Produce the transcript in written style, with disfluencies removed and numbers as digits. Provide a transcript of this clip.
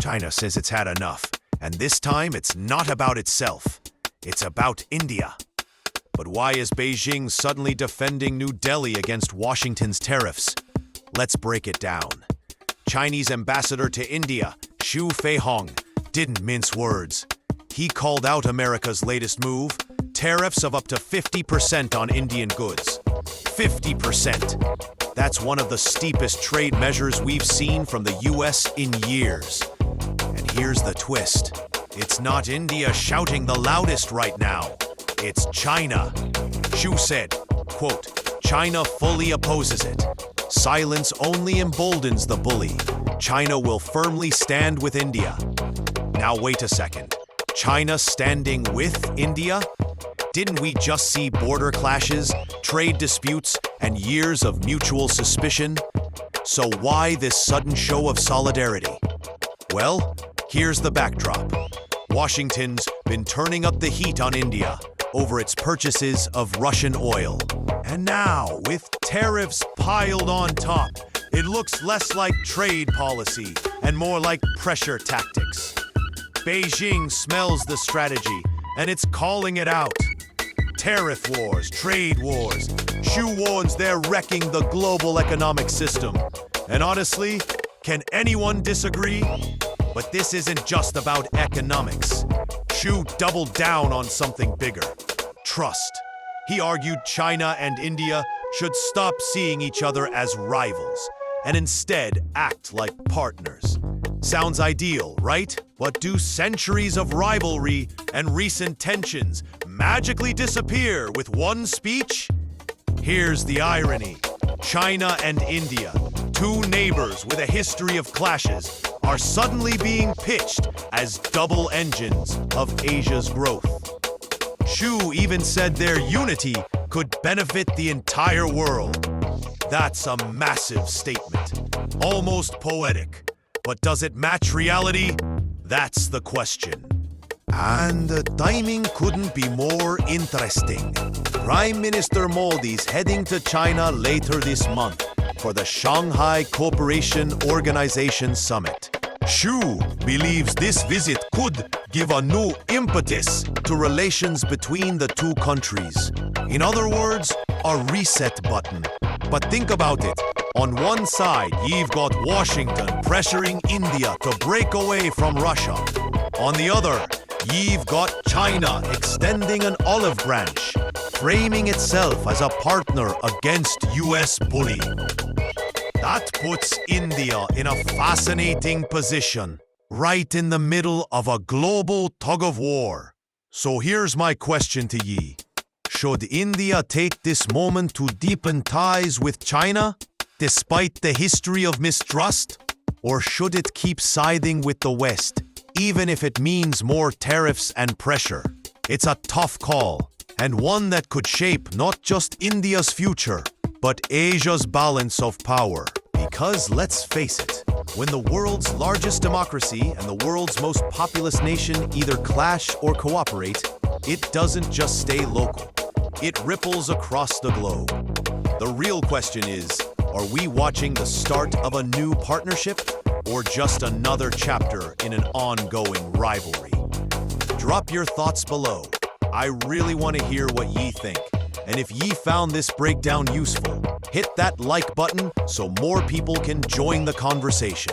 China says it's had enough, and this time it's not about itself. It's about India. But why is Beijing suddenly defending New Delhi against Washington's tariffs? Let's break it down. Chinese ambassador to India, Feihong, didn't mince words. He called out America's latest move, tariffs of up to 50% on Indian goods. 50%. That's one of the steepest trade measures we've seen from the US in years. And here's the twist. It's not India shouting the loudest right now. It's China. Xu said, quote, China fully opposes it. Silence only emboldens the bully. China will firmly stand with India. Now wait a second. China standing with India? Didn't we just see border clashes, trade disputes, and years of mutual suspicion? So why this sudden show of solidarity? Well, here's the backdrop. Washington's been turning up the heat on India over its purchases of Russian oil. And now, with tariffs piled on top, it looks less like trade policy and more like pressure tactics. Beijing smells the strategy, and it's calling it out. Tariff wars, trade wars. Xu warns they're wrecking the global economic system. And honestly, can anyone disagree? But this isn't just about economics. Xu doubled down on something bigger. Trust. He argued China and India should stop seeing each other as rivals and instead act like partners. Sounds ideal, right? But do centuries of rivalry and recent tensions magically disappear with one speech? Here's the irony. China and India, two neighbors with a history of clashes, are suddenly being pitched as double engines of Asia's growth. Xu even said their unity could benefit the entire world. That's a massive statement, almost poetic. But does it match reality? That's the question. And the timing couldn't be more interesting. Prime Minister Modi's heading to China later this month for the Shanghai Cooperation Organization summit. Xu believes this visit could give a new impetus to relations between the two countries. In other words, a reset button. But think about it. On one side, you've got Washington pressuring India to break away from Russia. On the other, you've got China extending an olive branch, framing itself as a partner against US bully. That puts India in a fascinating position, right in the middle of a global tug-of-war. So here's my question to ye. Should India take this moment to deepen ties with China, despite the history of mistrust? Or should it keep siding with the West, even if it means more tariffs and pressure? It's a tough call, and one that could shape not just India's future, but Asia's balance of power. Because let's face it, when the world's largest democracy and the world's most populous nation either clash or cooperate, it doesn't just stay local. It ripples across the globe. The real question is, are we watching the start of a new partnership or just another chapter in an ongoing rivalry? Drop your thoughts below. I really want to hear what ye think. And if ye found this breakdown useful, hit that like button so more people can join the conversation.